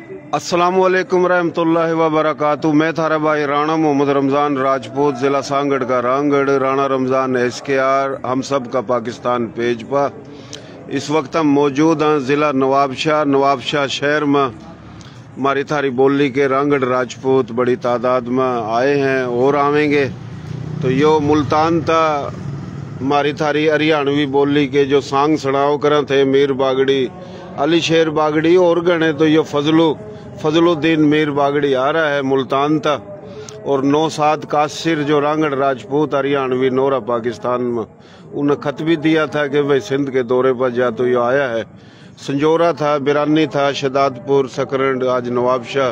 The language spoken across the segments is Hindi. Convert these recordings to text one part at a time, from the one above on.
अस्सलामुअलैकुम रहमतुल्लाहि व बरकातुहू। मैं थारा भाई राणा मोहम्मद रमज़ान राजपूत, ज़िला सांगड़ का रांगड़, राणा रमज़ान SKR हम सब का पाकिस्तान पेज पर। इस वक्त हम मौजूद हैं ज़िला नवाबशाह शहर में। हमारी थारी बोली के रांगड़ राजपूत बड़ी तादाद में आए हैं और आवेंगे। तो यो मुल्तान था हमारी थारी हरियाणवी बोली के जो सांग सुनाओ कर थे मीर बागड़ी, अली शेर बागड़ी और गणे तो यो फजलुद्दीन मीर बागड़ी आ रहा है मुल्तान था। और 9-7 कासिर जो रांगड़ राजपूत हरियाणवी नोरा पाकिस्तान में, उन्हें खत भी दिया था कि भाई सिंध के दौरे पर जा, तो ये आया है। संजोरा था, बिरानी था, शदादपुर, सकरंड, आज नवाबशाह।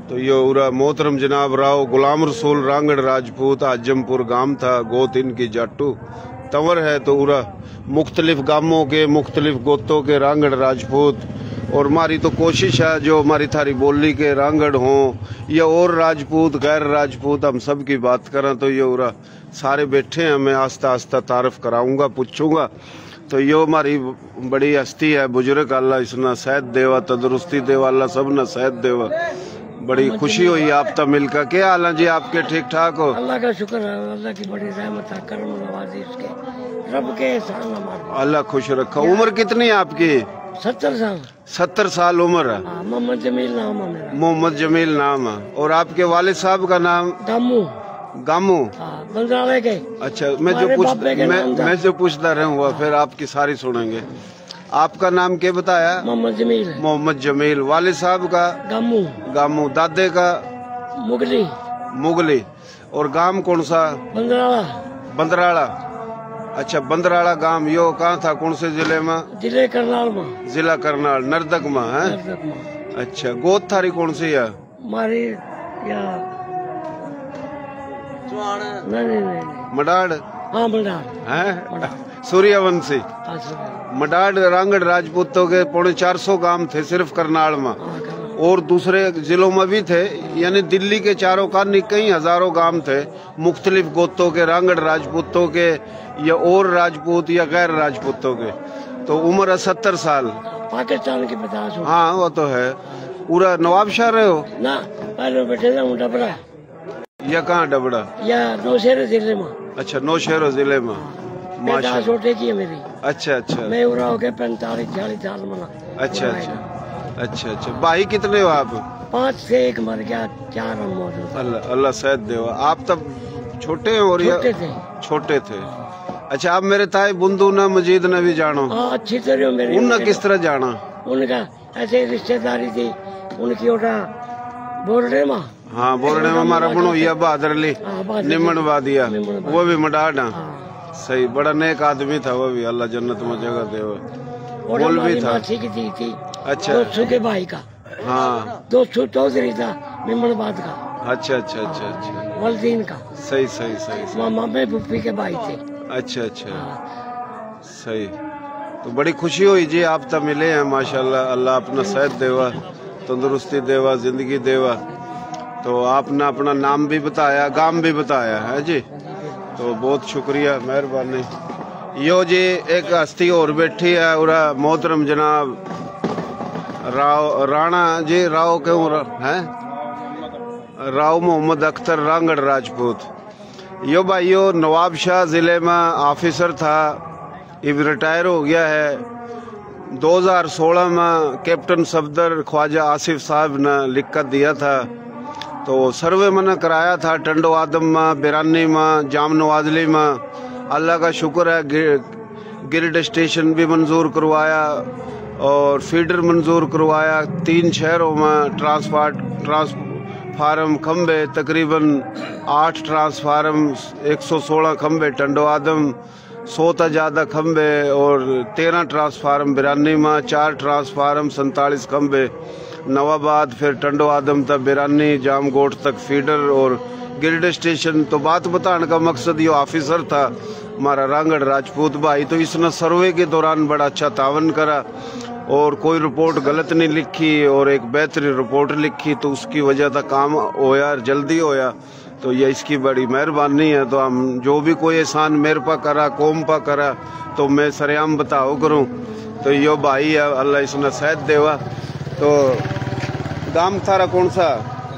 तो ये उरा मोहतरम जनाब राव गुलाम रसूल रांगड़ राजपूत आजमपुर गांव था, गोत इनकी जाटू तंवर है। तो उरा मुख्तलिफ गामों के मुख्तलिफ गोतों के रांगड़ राजपूत। और हमारी तो कोशिश है जो हमारी थारी बोली के रांगड़ हों या और राजपूत गैर राजपूत, हम सब की बात करें। तो ये उरा सारे बैठे हैं, मैं आस्ता आस्ता तारफ कराऊंगा, पूछूंगा। तो यो हमारी बड़ी हस्ती है बुजुर्ग, अल्लाह इसना सेहत देवा, तंदुरुस्ती देवा, अल्लाह सब न सेहत देवा। बड़ी खुशी हुई आप तब मिलकर। क्या हाल है जी आपके? ठीक ठाक हो? अल्लाह का शुक्र है, अल्लाह की बड़ी रहमत है, करम नवाजी इसके, रब के एहसान हमारे। अल्लाह खुश रखा। उम्र कितनी है आपकी? 70 साल। 70 साल उम्र है। मोहम्मद जमील नाम है मेरा। मोहम्मद जमील नाम है। और आपके वालिद साहब का नाम? गामू। बंदराले के। अच्छा, मैं जो पूछता रहूँगा फिर आपकी सारी सुनेंगे। आपका नाम क्या बताया? मोहम्मद जमील। मोहम्मद जमील। वालिद साहब का? गामू। दादे का? मुगली। और गांव कौन सा? बंदराला। अच्छा, बंदराला गांव यो कहाँ था, कौन से जिले में? जिले करनाल में। जिला करनाल, नरदक में है। अच्छा, गोद थारी कौन सी है? हमारी मडाड़। हाँ, मडाड़ है। सूर्यवंशी। मडाड़ रांगड़ राजपूतों के 450 गांव थे सिर्फ करनाल में, और दूसरे जिलों में भी थे। यानी दिल्ली के चारों कानी कई हजारों गांव थे मुख्तलिफ गोतों के, रांगड़ राजपूतों के या और राजपूत या गैर राजपूतों के। तो उम्र 70 साल। पाकिस्तान के 50। हाँ वो तो है। पूरा नवाबशाह रहे हो ना? पहले बैठे थे डबरा। या कहाँ डबरा? या नौशहरा जिले में। अच्छा, नौशहरा जिले में। माशा छोटे की है मेरी। अच्छा अच्छा। मैं उरा हो गया 45-40 साल में। अच्छा अच्छा अच्छा। भाई कितने हो आप? 5 से 1 मर गया, 4 हम मौजूद। अल्लाह सेहत देवा। आप तब छोटे हैं? और छोटे थे। अच्छा, आप मेरे ताए बुंदू न मजीद न भी जानो? अच्छी तरह मेरी। उन्हें किस तरह जाना? उनका ऐसे रिश्तेदारी थी उनकी, ओटा बोरडे में। हाँ, बोरडे में हमारा बनोइया बहादुर अली निमन वादिया, वो भी मडाड़। सही, बड़ा नेक आदमी था वो भी, अल्लाह जन्नत में जगह दे। बोल भी था। थी। अच्छा, दोस्तों के भाई का। हाँ, दोस्तों चौधरी था निमनबाद का। अच्छा अच्छा अच्छा अच्छा। वलदीन का। सही सही सही। मामा में पुप्पी के भाई थे। अच्छा अच्छा, सही। तो बड़ी खुशी हुई जी आप तब मिले हैं माशाल्लाह। अल्लाह अपना सेहत देवा, तंदुरुस्ती देवा, जिंदगी देवा। तो आपने अपना नाम भी बताया, गांव भी बताया है जी, तो बहुत शुक्रिया, मेहरबानी। यो जी एक हस्ती और बैठी है, उरा मोहतरम जनाब राणा जी, राव क्यों है? राव मोहम्मद अख्तर रांगड़ राजपूत। यो भाइयों नवाबशाह जिले में ऑफिसर था, अब रिटायर हो गया है। 2016 में कैप्टन सफदर ख्वाजा आसिफ साहब ने लिखकर दिया था। तो सर्वे मैंने कराया था टंडो आदम में, बिरानी में, जाम नवाजली में। अल्लाह का शुक्र है ग्रिड स्टेशन भी मंजूर करवाया और फीडर मंजूर करवाया। 3 शहरों में ट्रांसफार्म खंबे, तकरीबन 8 ट्रांसफार्म, 116 खंबे टंडो आदम, 100 से ज़्यादा खंबे, और 13 ट्रांसफार्म बिरानी में, 4 ट्रांसफार्म, 47 खंबे नवाबाद, फिर टंडो आदम तक बिरानी, जामगोट तक फीडर और ग्रिड स्टेशन। तो बात बताने का मकसद ये ऑफिसर था हमारा रांगड़ राजपूत भाई। तो इसने सर्वे के दौरान बड़ा अच्छा तावन करा और कोई रिपोर्ट गलत नहीं लिखी और एक बेहतरीन रिपोर्ट लिखी। तो उसकी वजह से काम होया, जल्दी होया। तो ये इसकी बड़ी मेहरबानी है। तो हम जो भी कोई एहसान मेरे पा करा, कौम पा करा, तो मैं सरेआम बताओ करूँ। तो यो भाई है, अल्लाह इसने सेहत देवा। तो गांव थारा कौन सा?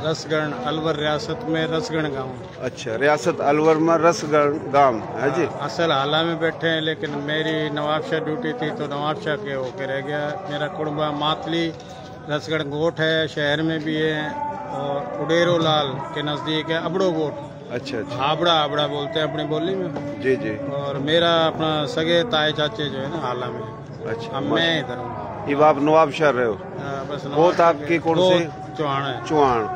रसगढ़ अलवर रियासत में रसगढ़ गांव। अच्छा, रियासत अलवर में रसगढ़ गांव है जी। असल हाला में बैठे हैं, लेकिन मेरी नवाबशाह ड्यूटी थी तो नवाबशाह के होके रह गया। मेरा कुड़बा मातली रसगढ़ गोट है, शहर में भी है, और उडेरो लाल के नज़दीक है अबड़ो गोट। अच्छा अच्छा, आबड़ा आबड़ा बोलते हैं अपनी बोली में। जी जी। और मेरा अपना सगे ताए चाचे जो है ना हाला में। अच्छा, अब मैं इधर हूँ। ये आप नवाबशाह रहे हो? बस गोत आपकी कौन सी? चौहान है। चुआण,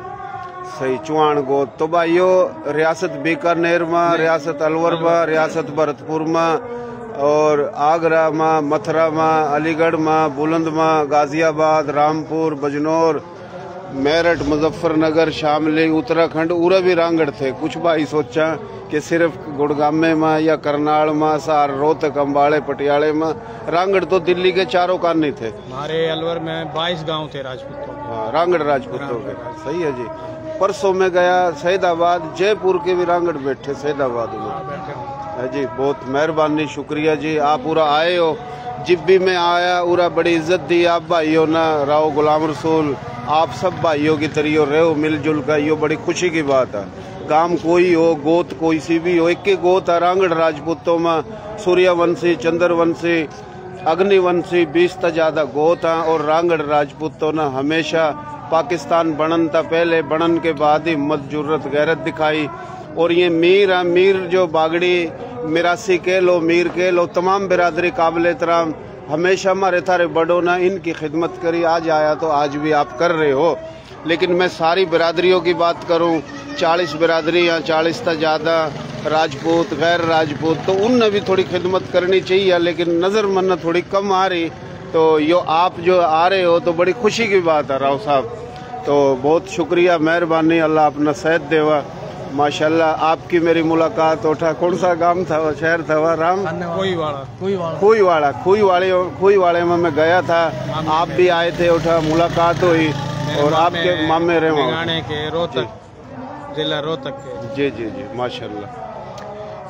सही, चुआण गोत। तो भाइयों, रियासत बीकानेर में, रियासत अलवर में, रियासत भरतपुर में, और आगरा में, मथुरा में, अलीगढ़ में, बुलंद में, गाजियाबाद, रामपुर, बजनौर, मेरठ, मुजफ्फरनगर, शामली, उत्तराखंड उरा भी रांगड़ थे। कुछ भाई सोचा कि सिर्फ गुड़गामे में या करनाल में, सार, रोहतक, अम्बाड़े, पटियाले में, रांगड़ तो दिल्ली के चारों कान थे। हमारे अलवर में 22 गांव थे राजपूतों के। हाँ, रांगड़ राजपूतों के, सही है जी। परसों में गया सैदाबाद, जयपुर के भी रांगड़ बैठे सैदाबाद में है जी। बहुत मेहरबानी, शुक्रिया जी, आप पूरा आए हो। जब भी मैं आया पूरा बड़ी इज्जत दी आप भाइयों ना, राव गुलाम रसूल, आप सब भाइयों की तरियो रहे हो मिलजुल का, यो बड़ी खुशी की बात है। गांव कोई हो, गोत कोई सी भी हो, एक के गोत है रांगड़ राजपूतों में, सूर्यवंशी, चंद्रवंशी, अग्निवंशी 20 से ज्यादा गोत हैं। और रांगड़ राजपूतों ने हमेशा पाकिस्तान बनन था पहले, बनन के बाद ही हिम्मत, जुर्रत, गैरत दिखाई। और ये मीर है, मीर जो बागड़ी, मिरासी के लो, मीर के लो, तमाम बिरादरी काबिल एहतराम, हमेशा हमारे थारे बड़ों ने इनकी खिदमत करी। आज आया तो आज भी आप कर रहे हो। लेकिन मैं सारी बिरादरियों की बात करूं, 40 बिरादरी या 40 से ज़्यादा राजपूत, गैर राजपूत, तो उनने भी थोड़ी खिदमत करनी चाहिए, लेकिन नज़र मन थोड़ी कम आ रही। तो यो आप जो आ रहे हो तो बड़ी खुशी की बात है राव साहब। तो बहुत शुक्रिया, मेहरबानी, अल्लाह अपना सेहत देवा। माशाल्लाह, आपकी मेरी मुलाकात उठा, कौन सा गांव था, शहर था वह? राम खुईवाड़े में मैं गया था, आप भी आए थे, उठा मुलाकात हुई, और आपके मामे रहे वहाँ के रोहतक, जिला रोहतक के। जी जी जी, माशाल्लाह।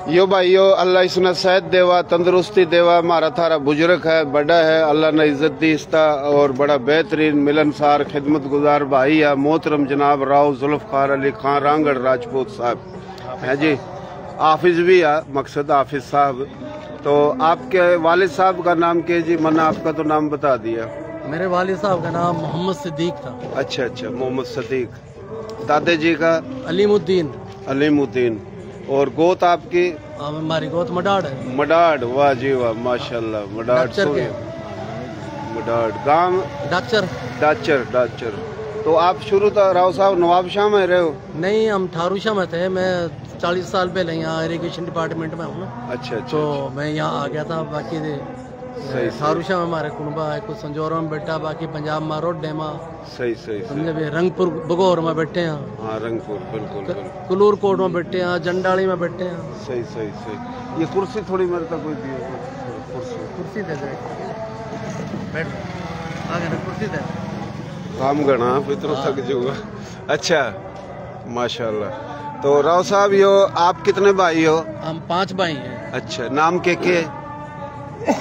यो भाइयों, अल्लाह इसने सेहत देवा, तंदुरुस्ती देवा। हमारा थारा बुजुर्ग है, बड़ा है, अल्लाह ने इज्जत दी इसका, और बड़ा बेहतरीन मिलनसार खिदमत गुजार भाई है, मोहतरम जनाब राव जुल्फकार अली खान रांगड़ राजपूत साहब है जी। हाफिज भी है, मकसद हाफिज साहब। तो आपके वालिद साहब का नाम क्या जी? मैंने आपका तो नाम बता दिया। मेरे वालिद साहब का नाम मोहम्मद सिद्दीक था। अच्छा अच्छा, मोहम्मद सदीक। दादा जी का? अलीमुद्दीन। अलीमुद्दीन। और गोत आपकी? हमारी गोत मडाड़ है। मडाड़, वाह जी वाह, माशाल्लाह। मडाड़, मडाड़ गांव डाचर। तो आप शुरू तो राव साहब नवाबशाह में रहे हो? नहीं, हम ठारूशाह में थे। मैं 40 साल पहले यहाँ इरिगेशन डिपार्टमेंट में हूँ ना। अच्छा अच्छा, तो मैं यहाँ आ गया था। बाकी ठारूशाह में हमारे कुनबा है, कुछ संजौरों में बैठा, बाकी पंजाब में रोडे में। सही सही, हमने भी रंगपुर बगौर में बैठे हैं। हाँ, रंगपुर, बिल्कुल। कुलूर कोट में बैठे हैं, जंडाली में बैठे हैं। सही सही सही। ये कुर्सी थोड़ी मेरे तक कोई दी, कुर्सी दे दे, बैठ आगे ना, कुर्सी दे। काम गणा फिर थक जाऊंगा। अच्छा, माशाल्लाह। तो राव साहब, यो आप कितने भाई हो? हम 5 भाई हैं। अच्छा, नाम के?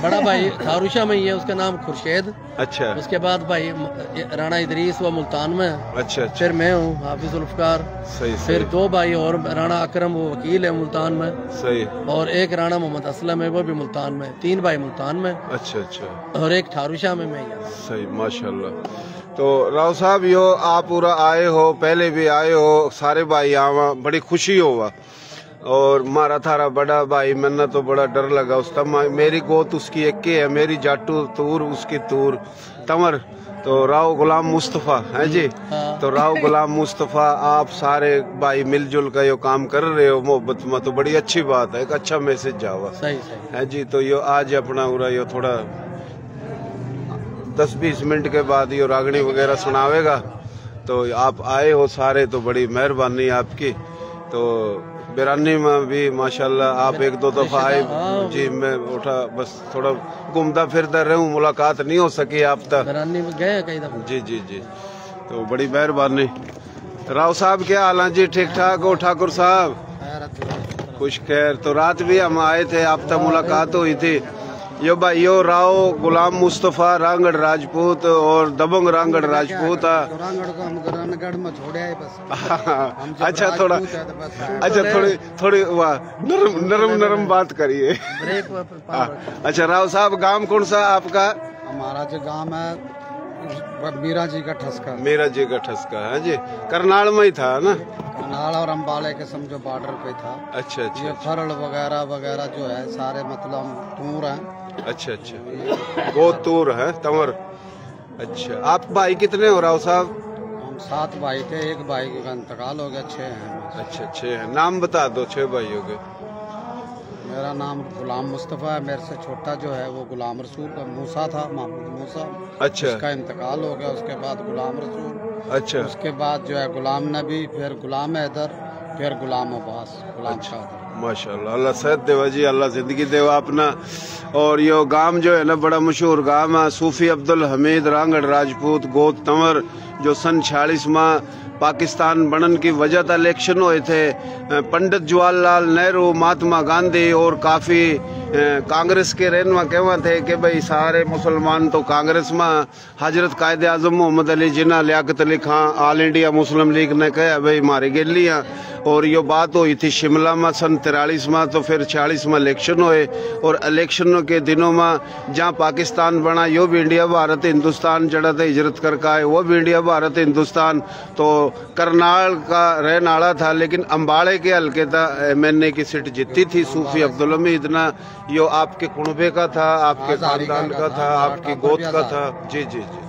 बड़ा भाई ठारूशाह में ही है, उसका नाम खुर्शेद। अच्छा। उसके बाद भाई राणा इदरीस, वो मुल्तान में। अच्छा। फिर मैं हूँ हाफिज जुल्फकार। सही। फिर 2 भाई और, राणा अकरम, वो वकील है मुल्तान में। सही। और एक राणा मोहम्मद असलम है, वो भी मुल्तान में। 3 भाई मुल्तान में। अच्छा अच्छा। और एक ठारूशाह में मैं। सही, माशाल्लाह। तो राव साहब, यो आप पूरा आए हो, पहले भी आए हो, सारे भाई आवा, बड़ी खुशी होगा। और मारा थारा बड़ा भाई, मैंने तो बड़ा डर लगा उस तम। मेरी गोत उसकी एक है, मेरी जाटू तूर, उसकी तूर तमर। तो राव गुलाम मुस्तफ़ा है जी। तो राव गुलाम मुस्तफ़ा, आप सारे भाई मिलजुल का यो काम कर रहे हो मोहब्बत में, तो बड़ी अच्छी बात है, एक अच्छा मैसेज जावा है जी। तो यो आज अपना पूरा यो थोड़ा 10-20 मिनट के बाद यो रागनी वगैरह सुनावेगा। तो आप आए हो सारे, तो बड़ी मेहरबानी आपकी। तो बिरानी में भी माशाल्लाह आप 1-2 दफा आए जी। मैं उठा, बस थोड़ा घूमता फिरता रहूं, मुलाकात नहीं हो सकी आप तक। बिरानी में गए कई दफा? जी जी जी। तो बड़ी मेहरबानी। राव साहब, क्या हाल है जी? ठीक ठाक हो ठाकुर साहब? खुश खैर। तो रात भी हम आए थे, आप तक मुलाकात हुई थी। यो भाई यो राव गुलाम मुस्तफा रांगड़ राजपूत और दबंग रांगड़ राजपूत रांगड़ को हम गरणगढ़ में छोड़े है बस। अच्छा थोड़ा अच्छा थोड़ी वाह नरम बात करिए। अच्छा राव साहब गांव कौन सा आपका? हमारा जो गांव है मीरा जी का ठसका। मीरा जी का ठसका है जी, करनाल में ही था ना? करनाल और अम्बाले के समझो बॉर्डर पे था। अच्छा अच्छा। ये फरल वगैरह वगैरह जो है सारे मतलब तूर हैं। अच्छा अच्छा, बहुत तूर है तंवर। अच्छा आप भाई कितने हो राव साहब? हम 7 भाई थे, एक भाई का इंतकाल हो गया, 6 हैं। अच्छा 6 हैं, नाम बता दो 6 भाइयों के। मेरा नाम गुलाम मुस्तफ़ा है, मेरे से छोटा जो है वो गुलाम रसूल मूसा था, महमूद मूसा। अच्छा। उसका इंतकाल हो गया, उसके बाद गुलाम रसूल। अच्छा। उसके बाद जो है गुलाम नबी, फिर गुलाम हैदर, फिर गुलाम अब्बास, गुलाम शाह। माशाल्लाह, अल्लाह सेहत देवा जी, अल्लाह जिंदगी देवा अपना। और यो गांव जो है ना बड़ा मशहूर गांव है, सूफी अब्दुल हमीद रांगड़ राजपूत गोत तंवर, जो सन 46 में पाकिस्तान बनन की वजह था इलेक्शन हुए थे। पंडित जवाहरलाल नेहरू, महात्मा गांधी और काफ़ी कांग्रेस के रहनुमा कहवा थे कि भाई सारे मुसलमान तो कांग्रेस में। हजरत कायदे आजम मोहम्मद अली जिन्ना, लियाकत अली खान, ऑल इंडिया मुस्लिम लीग ने कहा भाई मारे गेलियाँ। और ये बात हुई थी शिमला में सन 43 में, तो फिर 46 में इलेक्शन हुए। और इलेक्शन के दिनों में जहाँ पाकिस्तान बना, यो भी इंडिया भारत हिंदुस्तान जड़ा था हिजरत करके आए, वो भी इंडिया भारत हिंदुस्तान। तो करनाल का रहने वाला था, लेकिन अम्बाड़े के हल्के था MNA की सीट जीती थी सूफी अब्दुल हमीद ना। यो आपके कुनबे का था, आपके खानदान का था, आपकी गोद का था। जी जी जी।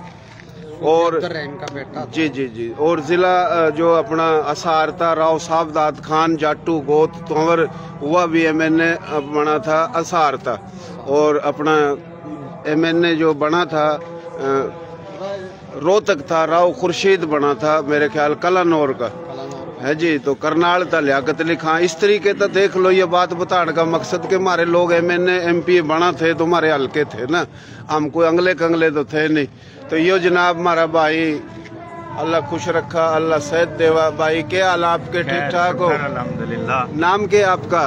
और इनका बेटा जी जी जी। और जिला जो अपना असार था, राव साहबदाद खान जाटू गोत तंवर, वह भी MNA बना था, असार था। और अपना MNA जो बना था रोहतक था, राव खुर्शीद बना था मेरे ख्याल कलानौर का है जी। तो करनाल था लियाकत अली खान। इस तरीके तो देख लो, ये बात बताने का मकसद के हमारे लोग MNA MP बना थे तो हमारे हल्के थे ना, हम कोई अंगले कंगले तो थे नहीं। तो यो जनाब हमारा भाई, अल्लाह खुश रखा, अल्लाह सेहत देवा। भाई क्या हाल आपके? ठीक ठाक हो? अल्हम्दुलिल्लाह। नाम क्या आपका?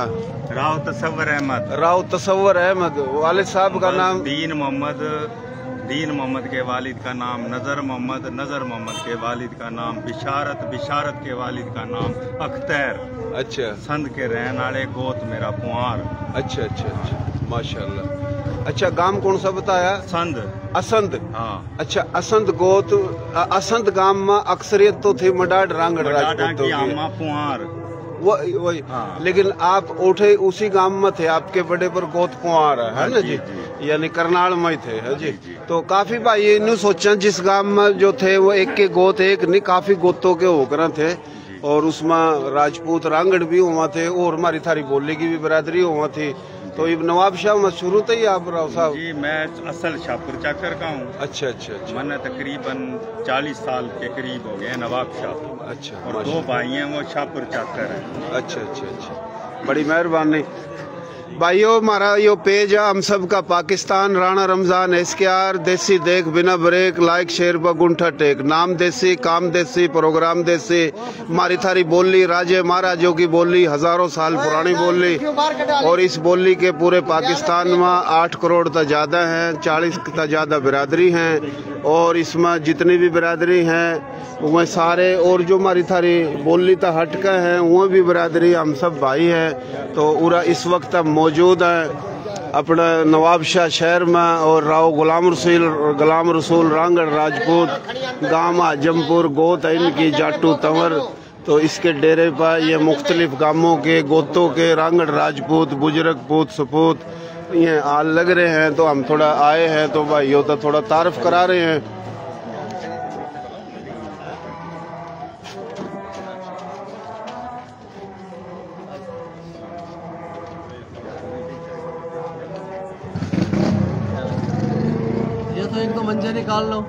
राव तसव्वुर अहमद। राव तसव्वुर अहमद। वालिद साहब का नाम? दीन मोहम्मद के वालिद का नाम नजर मोहम्मद के वालिद का नाम बिशारत के वालिद का नाम अख्तर। अच्छा। संद के रहने वाले गोत मेरा पुआर। अच्छा अच्छा अच्छा, माशाल्लाह। अच्छा गांव कौन सा बताया? संद। असंद। हाँ। अच्छा असंद गोत। असंद गांव में अक्सरियत तो थी मडाड रांगड़ राजपूतों की, पुआर वही। हाँ। लेकिन आप उठे उसी गांव में थे, आपके बड़े पर गोत कुंवर है ना जी, यानी करनाल में थे है जी। तो काफी भाई ये सोचा जिस गांव में जो थे वो एक के गोत एक नहीं, काफी गोतों के होकर थे। और उसमें राजपूत रांगड़ भी हुआ थे और हमारी थारी बोली की भी बरादरी हुआ थी। तो ये नवाब शाह में शुरू थे ही आप राव साहब? जी मैं असल शाहपुर चाकर का हूँ। अच्छा अच्छा अच्छा। मैंने तकरीबन 40 साल के करीब हो गए नवाब शाह। अच्छा। और 2 भाई हैं वो शाहपुर चाकर हैं। अच्छा अच्छा अच्छा, बड़ी मेहरबानी भाइयों। हमारा यो पेज है हम सब का पाकिस्तान, राणा रमजान SKR, देसी देख बिना ब्रेक, लाइक शेयर पर गुंठा टेक। नाम देसी, काम देसी, प्रोग्राम देसी। हमारी थारी बोली राजे महाराजों की बोली, हजारों साल पुरानी बोली। और इस बोली के पूरे पाकिस्तान में 8 करोड़ तक ज्यादा हैं, 40 तक ज्यादा बिरादरी हैं। और इसमें जितनी भी बिरादरी हैं वह सारे, और जो हमारी थारी बोली तक हटका है वह भी बिरादरी, हम सब भाई हैं। तो पूरा इस वक्त अब मौजूद है अपना नवाब शाह शहर में। और राव गुलाम रसूल रांगड़ राजपूत गांव आजमपुर गोत है इनकी, जाटू तंवर। तो इसके डेरे पर ये मुख्तलिफ गांवों के गोतों के रांगड़ राजपूत, बुजुर्ग पूत सपूत ये आल लग रहे हैं। तो हम थोड़ा आए हैं तो भाइयों तो थोड़ा तारफ करा रहे हैं। ये तो 1-2 मंजे निकाल लो,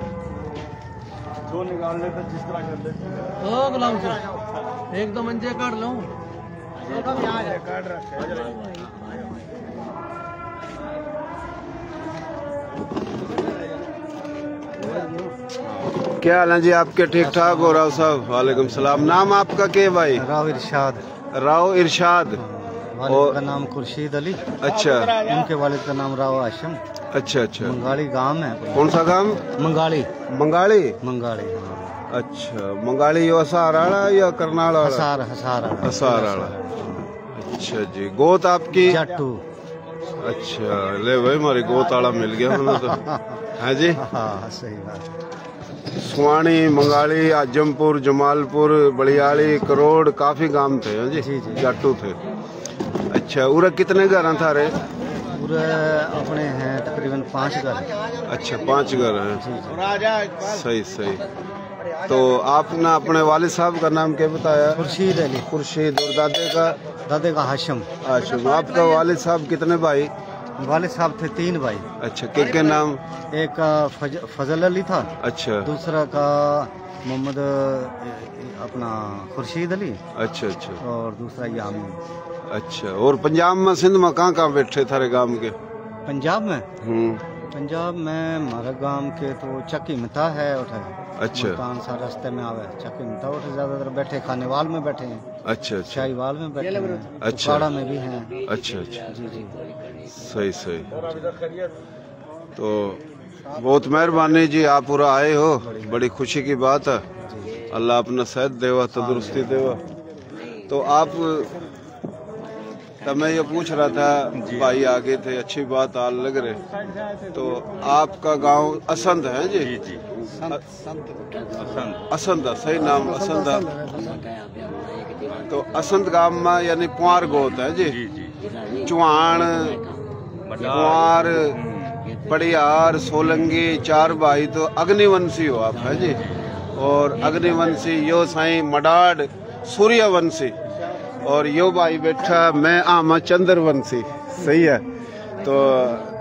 जो निकाल लेते जिस तरह कर लेते। ओ गुलाम साहब 1-2 मंजे काट लो। क्या हाल है जी आपके? ठीक ठाक हो राव साहब? वालेकुम सलाम। नाम आपका क्या भाई? राव इरशाद। राव इरशाद। वालिद का नाम खुर्शीद अली। अच्छा। उनके वालिद का नाम राव हाशिम। अच्छा अच्छा। मंगाली गांव है। कौन सा गांव? मंगाली। मंगाली। मंगाली हाँ। अच्छा, मंगाली यो हसार आड़ा या करनाल आड़ा? हसार हसार आड़ा। अच्छा जी। गोत आपकी? जाटू। अच्छा, ले भाई हमारी गोत आड़ा मिल गया हमें तो। है जी। हाँ सही बात। सुवानी, मंगाली, आजमपुर, जमालपुर, बड़ियाली, करोड़ काफी गांव थे। है जी। जी जी। जाटू थे। अच्छा, उरा कितने घर थारे? पूरे अपने हैं तकरीबन 5 घर। अच्छा, 5 घर हैं। जी जी। सही सही। तो आपने अपने वालिद साहब का नाम क्या बताया? खुर्शीद अली। खुर्शीद। और दादे का? दादे का हाशिम। हाशिम। आपका वालिद साहब कितने भाई? वालिद साहब थे 3 भाई। अच्छा, के नाम? एक का फजल अली था। अच्छा। दूसरा का मोहम्मद अपना खुर्शीद अली। अच्छा अच्छा। और दूसरा यामी। अच्छा। और पंजाब में सिंध में कहाँ बैठे थारे गांव के? पंजाब में? पंजाब में हमारे गांव के तो चक्की मिता है उठे। अच्छा। मुल्तान सा रास्ते में आवे चक्की मिता उठे, ज्यादातर बैठे खानेवाल में बैठे हैं। अच्छा अच्छा। शाहीवाल में बैठे हैं। अच्छा। उकाड़ा में भी हैं। अच्छा अच्छा। जी जी। सही सही। तो बहुत मेहरबानी जी, आप पूरा आए हो, बड़ी खुशी की बात है। अल्लाह अपना सेहत देवा, तंदुरुस्ती देवा। तो आप मैं ये पूछ रहा था, भाई आगे थे, अच्छी बात हाल लग रहे। तो आपका गांव असंध है जी? जी। असंध, सही नाम असंध। तो असंध गांव में यानी पुआर गोत है जी? चुहान, पुआर, पड़ियार, सोलंगी, 4 भाई। तो अग्निवंशी हो आप, है जी? और अग्निवंशी यो साईं मडाड सूर्यवंशी, और यो भाई बैठा मैं आमा चंद्रवंशी। सही है। तो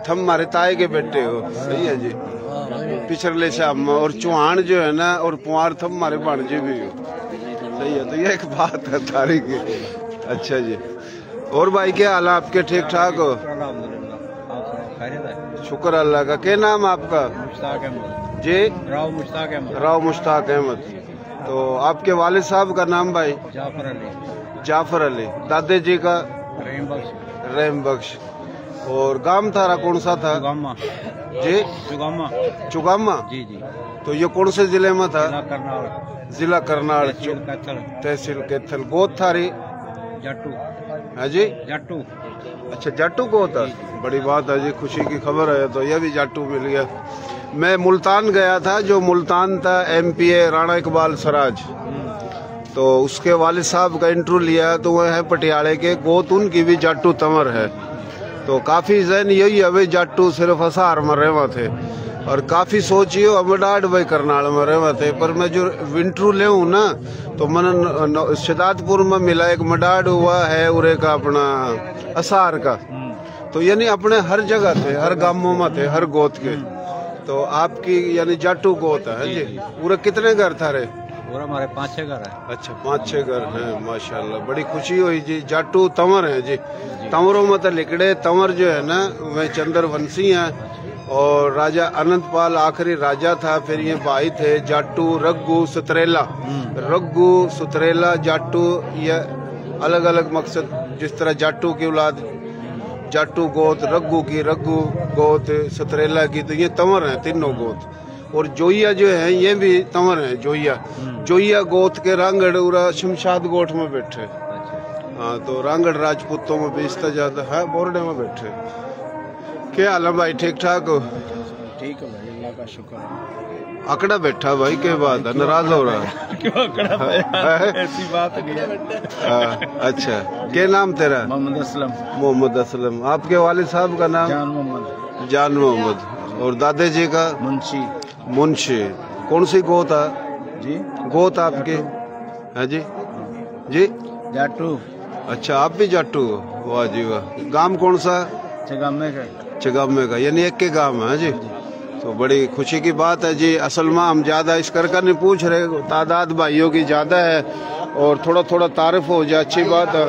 थम हमारे ताए के बेटे हो। सही है जी। पिछले शाम। और चौहान जो है ना, और पुआर थम हमारे भाणजे भी हो। सही है। तो ये एक बात है तारीख की। अच्छा जी। और भाई क्या हाल है आपके? ठीक ठाक हो? शुक्र अल्लाह का। क्या नाम आपका? मुश्ताक अहमद जी? राव मुश्ताक अहमद। राव मुश्ताक अहमद। तो आपके वालिद साहब का नाम भाई? जाफर अली। जाफर अली। दादे जी का? रहीम बख्श। रहीम बख्श। और गांव थारा कौन सा था? चुगामा। जी? चुगामा। चुगामा। जी जी। तो ये कौन से जिले में था? करनाल। जिला करनाल। तहसील कैथल। गोत थारी? जाटू। है जी? जाटू। अच्छा, जाटू को होता? बड़ी बात है जी, खुशी की खबर है। तो यह भी जाटू मिल गया। मैं मुल्तान गया था, जो मुल्तान था MPA राणा इकबाल सराज। तो उसके वालिद साहब का इंटरव्यू लिया, तो वह है पटियाले के, गोत उनकी भी जाटू तंवर है। तो काफी जहन यही है, जाटू सिर्फ हसार में रहे थे, और काफी सोचियो अमडाड भाई करनाल में रहे थे। पर मैं जो इंटरव्यू ले हूँ ना, तो मन शिदातपुर में मिला एक मडाड हुआ है उरे का अपना असार का। तो यानी अपने हर जगह थे, हर गांवों में थे, हर गोत के। तो आपकी यानी जाटू गोत है जी? पूरे कितने घर था रे? पूरा हमारे 5-6 घर है। अच्छा, 5-6 घर हैं। माशाल्लाह, बड़ी खुशी हुई जी। जाटू तंवर है जी। तंवरों में तो लिकड़े तंवर जो है ना, वह चंद्रवंशी हैं। और राजा अनंतपाल आखिरी राजा था। फिर ये भाई थे जाटू, रग्गू, सुतरेला। रग्गू, सुतरेला, जाटू, ये अलग अलग मकसद। जिस तरह जाटू की औलाद जाटू गोत, रग्गू की रग्गू गोत, सुतरेला की, तो ये तंवर हैं तीनों गोत। और जोइया जो है ये भी तंवर है। जोइया गोत के रांगड़ उरा शमशाद गोठ में बैठे। हाँ, तो रांगड़ राजपूतों में बेचता ज्यादा है, बोरडे में बैठे। क्या हाल है भाई? ठीक ठाक हो? ठीक है भाई, अल्लाह का शुक्र है। अकड़ा बैठा भाई, क्या बात है? नाराज हो रहा है? क्यों अकड़ा है? ऐसी बात नहीं है। अच्छा, क्या नाम तेरा? मोहम्मद असलम। मोहम्मद असलम। आपके वालिद साहब का नाम? जान मोहम्मद। जान मोहम्मद। और दादे जी का? मुंशी। मुंशी। कौन सी गोत है जी? गोत आपकी? है जी? जी? जाटू। अच्छा, आप भी जाटू हो? वाह जी वाह। गांव कौन सा? चगामे का। चगामे का, यानी एक के गांव है जी। तो बड़ी खुशी की बात है जी। असल में हम ज्यादा इस कर नहीं पूछ रहे, तादाद भाइयों की ज्यादा है, और थोड़ा थोड़ा तारीफ हो जाए, अच्छी बात है।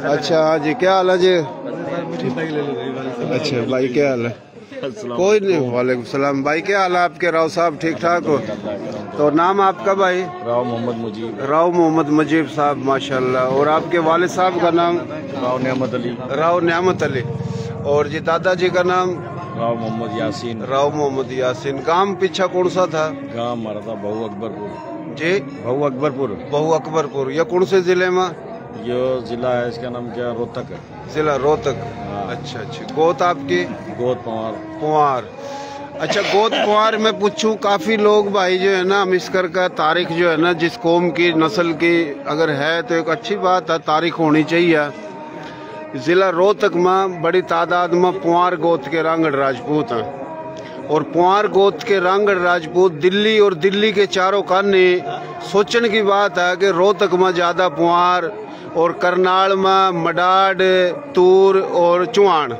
अच्छा हाँ जी, क्या हाल है जी? अच्छा भाई, क्या हाल है? कोई नहीं, वालेकुम सलाम। भाई क्या हाल है आपके? राव साहब ठीक ठाक हो? तो नाम आपका भाई? राव मोहम्मद मुजीब। राव मोहम्मद मुजीब साहब, माशाल्लाह। और आपके वालिद साहब का नाम? राव नेमत अली। राव नेमत अली। और जी दादाजी का नाम? राव मोहम्मद यासीन। राव मोहम्मद यासीन। गांव पीछा कौन सा था? गाँव हमारा था बहु अकबरपुर। जी बहु अकबरपुर। बहु अकबरपुर। ये कौन से जिले में? ये जिला है, इसका नाम क्या, रोहतक है। जिला रोहतक। हाँ। अच्छा अच्छा। गोत आपकी? गोद पवार। पुआर। अच्छा, गोद पुआर में पूछूं, काफी लोग भाई जो है ना, हम इसकर का तारीख जो है ना, जिस कौम की नस्ल की अगर है तो एक अच्छी बात है, तारीख होनी चाहिए। जिला रोहतक में बड़ी तादाद में पुआर गोत के रांगड़ राजपूत हैं। और पुआर गोत के रांगड़ राजपूत दिल्ली और दिल्ली के चारों काने सोचने की बात है कि रोहतक में ज्यादा पुआर और करनाल में मडाड, तूर और चुआन।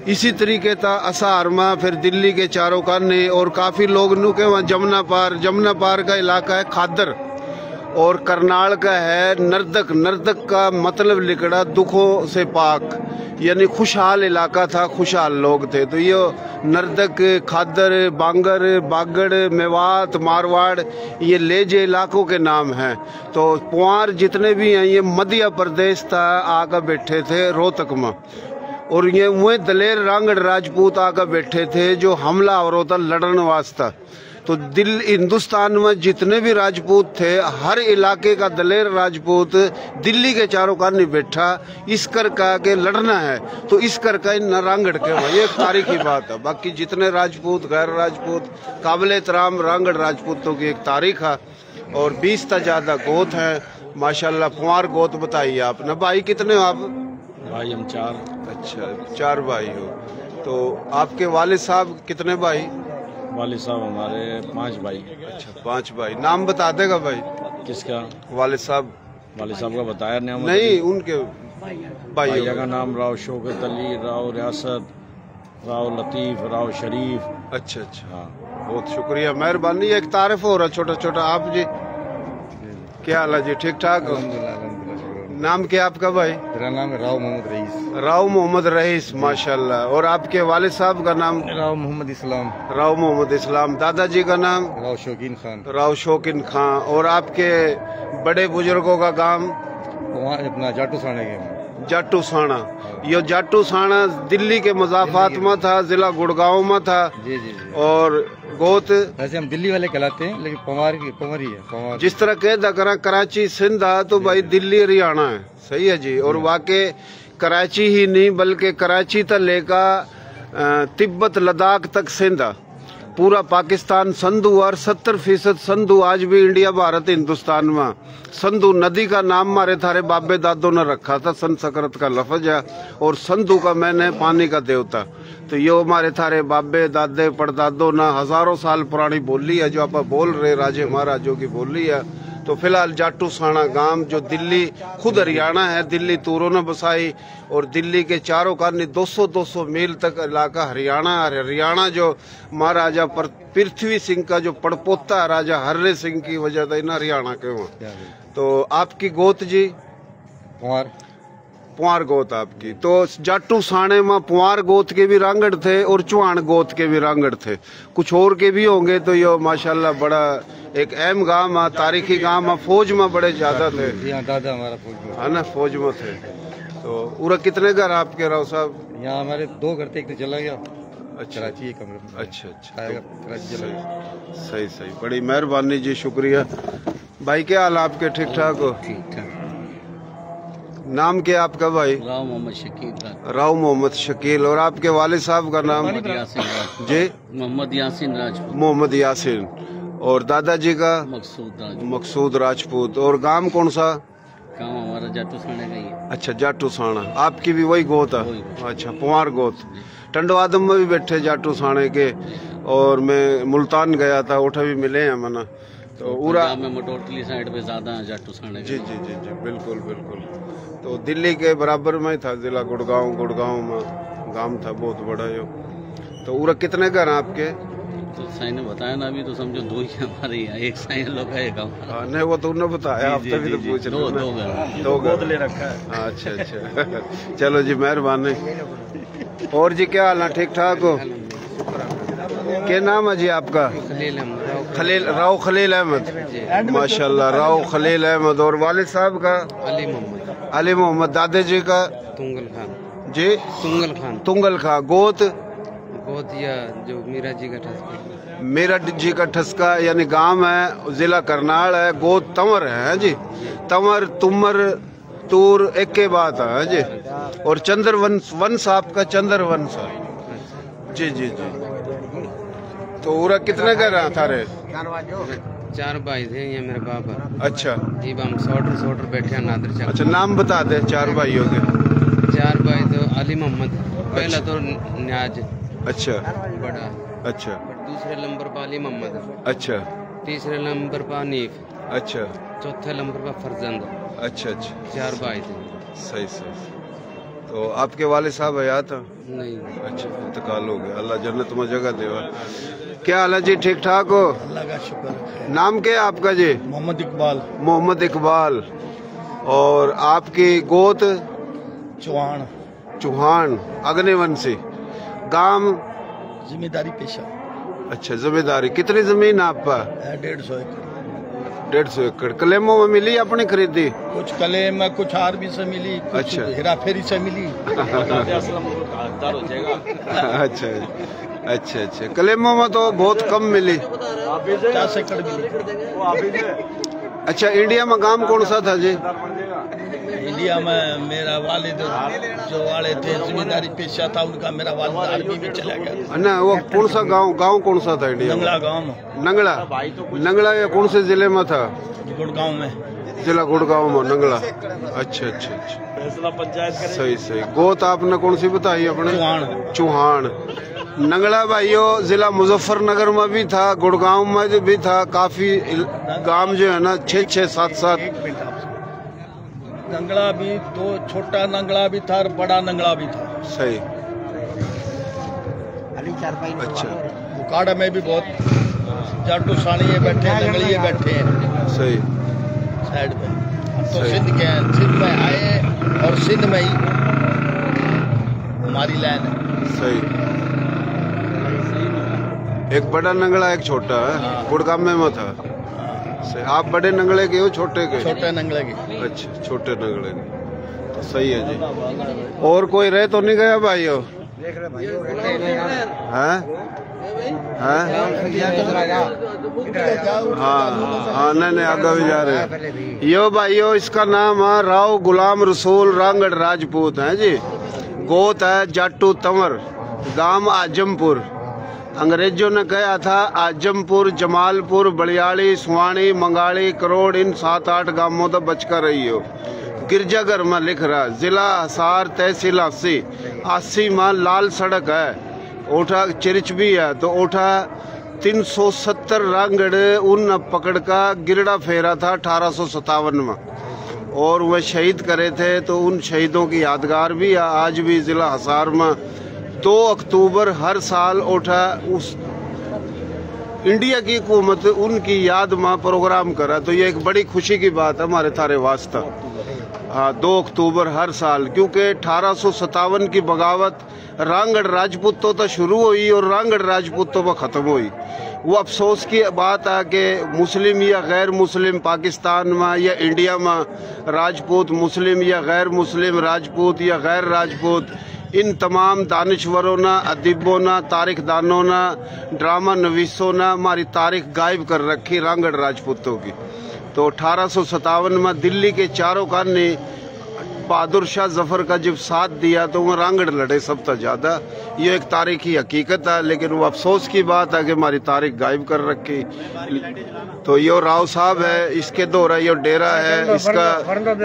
इसी तरीके था असार में, फिर दिल्ली के चारों काने। और काफी लोग नु के वहाँ जमुना पार का इलाका है खादर। और करनाल का है नर्दक। नर्दक का मतलब लिखड़ा दुखों से पाक, यानी खुशहाल इलाका था, खुशहाल लोग थे। तो ये नर्दक, खादर, बांगर, बागड़, मेवात, मारवाड़, ये लेजे इलाकों के नाम हैं। तो पुआर जितने भी हैं ये मध्य प्रदेश था आकर बैठे थे रोहतक में। और ये वह दलेर रांगड़ राजपूत आकर बैठे थे जो हमला और होता लड़ने वास्ता। तो हिंदुस्तान में जितने भी राजपूत थे, हर इलाके का दलेर राजपूत दिल्ली के चारों कान बैठा, इस कर का के लड़ना है तो इस कर का इन रांगड़ के हुआ। ये एक तारीखी बात है। बाकी जितने राजपूत, गैर राजपूत, काबिल एहतराम रांगड़ राजपूतों की एक तारीख है। और 20 से ज्यादा गोत हैं माशाल्लाह। पुआर गोत बताइए आपने। भाई कितने हो आप? भाई हम 4। अच्छा, 4 भाई हो। तो आपके वालिद साहब कितने भाई? वालिद साहब हमारे 5 भाई। अच्छा, 5 भाई। नाम बता देगा भाई? किसका? वालिद साहब। वालिद साहब का बताया नहीं, उनके भाई का नाम राव शौकत अली, राव रियासत, राव लतीफ, राव शरीफ। अच्छा अच्छा। हाँ, बहुत शुक्रिया, मेहरबानी। एक तारीफ हो रहा छोटा छोटा। आप जी क्या हाल है जी? ठीक ठाक हो? नाम क्या आपका भाई? मेरा नाम है राव मोहम्मद रईस। राव मोहम्मद रईस, माशाल्लाह। और आपके वालिद साहब का नाम? राव मोहम्मद इस्लाम। राव मोहम्मद इस्लाम। दादाजी का नाम? राव शौकीन खान। राव शौकीन खान। और आपके बड़े बुजुर्गों का गांव? वहाँ अपना जाटू साणे के जाटू साणा। ये जाटू साणा दिल्ली के मजाफात में था, जिला गुड़गांव में था। जी जी जी। और गोत वैसे हम दिल्ली वाले कहलाते हैं, लेकिन पवार ही है। पवार जिस तरह कह दकरा कराची सिंध है तो भाई दिल्ली हरियाणा है। सही है जी। और वाके कराची ही नहीं बल्कि कराची तक लेकर तिब्बत लद्दाख तक सिंध है। पूरा पाकिस्तान संधु और 70% संधु आज भी इंडिया, भारत, हिंदुस्तान में। संधु नदी का नाम हमारे थारे बाबे दादों ने रखा था, संस्कृत का लफ्ज है। और संधु का मैंने पानी का देवता। तो ये हमारे थारे बाबे दादे परदादों ने हजारों साल पुरानी बोली है जो आप बोल रहे, राजे महाराजों की बोली है। तो फिलहाल जाटू साणा गांव जो दिल्ली, खुद हरियाणा है, दिल्ली तूरों ने बसाई। और दिल्ली के चारों कानी 200-200 मील तक इलाका हरियाणा है। हरियाणा जो महाराजा पृथ्वी सिंह का जो पड़पोता है, राजा हर्रे सिंह की वजह से इन हरियाणा के वहाँ। तो आपकी गोत जी? पुआर गोत आपकी। तो जाटू साणे में पुआर गोत के भी रांगड़ थे और चुआन गोत के भी रांगड़ थे। कुछ और के भी होंगे। तो ये माशाल्लाह बड़ा एक अहम गांव है, तारीखी गांव है। फौज में बड़े ज्यादा थे। यहाँ दादा हमारा फौज में है ना, फौज में थे। तो उरा कितने घर आपके राव साहब? यहाँ हमारे 2 घर थे, एक तो चला गया। अच्छा, कराची कमरे में। अच्छा अच्छा। आएगा, कराची चला गया। सही सही, बड़ी मेहरबानी जी, शुक्रिया। भाई क्या हाल आपके? ठीक ठाक हो? ठीक ठाक। नाम क्या आपका भाई? राव मोहम्मद शकील। राव मोहम्मद शकील। और आपके वालिद साहब का नाम? जी मोहम्मद यासीन राजपूत। मोहम्मद यासीन। और दादाजी का? मकसूद राजपूत। और गांव कौन सा? गाँव हमारा जाटू साणे का ही है। अच्छा, जाटू साणा। आपकी भी वही गोत है? अच्छा, पुआर गोत। टंडो आदम में भी बैठे जाटू साणे के। और मैं मुल्तान गया था, उठा भी मिले हैं मना। तो उरा में मटोटली साइड पे ज्यादा है जाटू साणे। जी जी जी जी, बिल्कुल बिल्कुल। तो दिल्ली के बराबर में ही था, जिला गुड़गांव में गांव था, बहुत बड़ा यो। तो उरा कितने घर हैं आपके? तो साईं ने बताया ना, अभी तो समझो 2 ही हमारे यहाँ, एक साईं लोग का एक हमारा। नहीं, वो तो उन्होंने बताया, आप तभी तो पूछ रहे हो। 2 घर ले रखा है। अच्छा अच्छा। चलो जी, मेहरबानी। और जी क्या हाल है? ठीक ठाक हो? क्या नाम है जी आपका? खलील अहमद। माशाल्लाह, राव खलील अहमद। और वालिद साहब का? अली मोहम्मद। दादा जी का? तुंगल खान जी? तुंगल खान। गोत या जो मीरा जी का ठसका। मीरा जी का ठसका यानी गांव है, जिला करनाल है। गोत तंवर है जी। तंवर, तुमर, तूर एक के बात है जी। और चंद्र वंश आपका? चंद्र वंश है जी जी जी। तो उरा कितने का रहा था रे? 4 भाई थे, ये मेरे बाप। अच्छा जी, हम सोटर बैठे नादर चक। अच्छा, नाम बता दे 4 भाइयों के। 4 भाई तो अली मोहम्मद पहला तो न्याज। अच्छा बड़ा। अच्छा। दूसरे नंबर पर अली मोहम्मद। अच्छा। तीसरे नंबर पर हनीफ। अच्छा। चौथे नंबर पर फरजंद। अच्छा अच्छा। 4 भाई थे। सही सही। तो आपके वाले साहब हयात हैं? नहीं। अच्छा, इंतकाल हो गया। अल्लाह जन्नत में जगह देवा। क्या हाल है जी? ठीक ठाक हो? अल्लाह का शुक्र है। नाम क्या है आपका जी? मोहम्मद इकबाल। मोहम्मद इकबाल। और आपकी गोत? चौहान। चौहान अग्निवंशी। गांव? जिम्मेदारी पेशा। अच्छा, जिम्मेदारी। कितनी जमीन आप पर? 150 एकड़। 150 एकड़। कलेमों में मिली अपनी खरीदी? कुछ कले में, कुछ आर्मी से मिली, कुछ अच्छा। हेरा फेरी से मिली। अच्छा अच्छा अच्छा। कलेमों में तो बहुत कम मिली। 50 एकड़ मिली। अच्छा, इंडिया में गांव कौन सा था जी? इंडिया में मेरा वालिद जो वाले थे, जिम्मेदारी पेशा था उनका। मेरा वालिद आर्मी में चला गया ना। वो कौन सा गांव कौन सा था इंडिया में? नंगला गाँव। नंगला या कौन से जिले में था? गुड़गांव में। जिला गुड़गांव में नंगला। अच्छा अच्छा अच्छा। सही सही। गोत आपने कौन सी बताई अपने? चौहान। चौहान। नंगला भाइयों जिला मुजफ्फरनगर में भी था, गुड़गांव में भी था। काफी गांव जो है ना 6-6, 7-7। नंगला भी तो, छोटा नंगला भी था और बड़ा नंगला भी था। सही। अच्छा। बुकाड़ा में भी बहुत जाटू साड़िये बैठे हैं, नंगलिये बैठे हैं सही साइड पे। हम तो सिंध के हैं, सिंध में आए और सिंध में ही हमारी लाइन है। सही। एक बड़ा नंगला, एक छोटा है। गुड़गांव में था। सही। आप बड़े नंगले के हो छोटे के? छोटे नंगले के। अच्छा, छोटे नंगले के। तो सही है जी। और कोई रह तो नहीं गया भाइयों? हाँ हाँ, नहीं आगे भी जा रहे हैं। यो भाइयों, इसका नाम है राव गुलाम रसूल रांगड़ राजपूत है जी। गोत है जाटू तंवर। गांव आजमपुर। अंग्रेजों ने कहा था आजमपुर, जमालपुर, बलियाड़ी, सुवाणी, मंगाड़ी, करोड़, इन 7-8 गांवों तक बचकर रही हो। गिरजाघर में लिख रहा, जिला हसार, तहसील 80 में लाल सड़क है। ओठा चिरिच भी है। तो ओठा 370 रांगड़ उन पकड़ का गिरड़ा फेरा था 1857 में, और वह शहीद करे थे। तो उन शहीदों की यादगार भी है। आज भी जिला हसार में 2 अक्टूबर हर साल ओठा उस इंडिया की हुकूमत उनकी याद में प्रोग्राम करा। तो ये एक बड़ी खुशी की बात है हमारे थारे वास्ता। हाँ, 2 अक्टूबर हर साल, क्योंकि 1857 की बगावत रांगड़ राजपूतों तो शुरू हुई और रांगड़ राजपूतों पर ख़त्म हुई। वो अफसोस की बात है कि मुस्लिम या गैर मुस्लिम पाकिस्तान में या इंडिया में राजपूत, मुस्लिम या गैर मुस्लिम, राजपूत या गैर राजपूत, इन तमाम दानिश्वरों ने, अदीबों ने, तारीखदानों ने, ड्रामा नवीसों ने हमारी तारीख गायब कर रखी रांगड़ राजपूतों की। तो 1857 में दिल्ली के चारों खाने बहादुर शाह जफर का जब साथ दिया तो वो रांगड़ लड़े सबसे ज्यादा। ये एक तारीखी हकीकत है, लेकिन वो अफसोस की बात है कि हमारी तारीख गायब कर रखी। तो यो राव साहब है, इसके दौरा यो डेरा है इसका।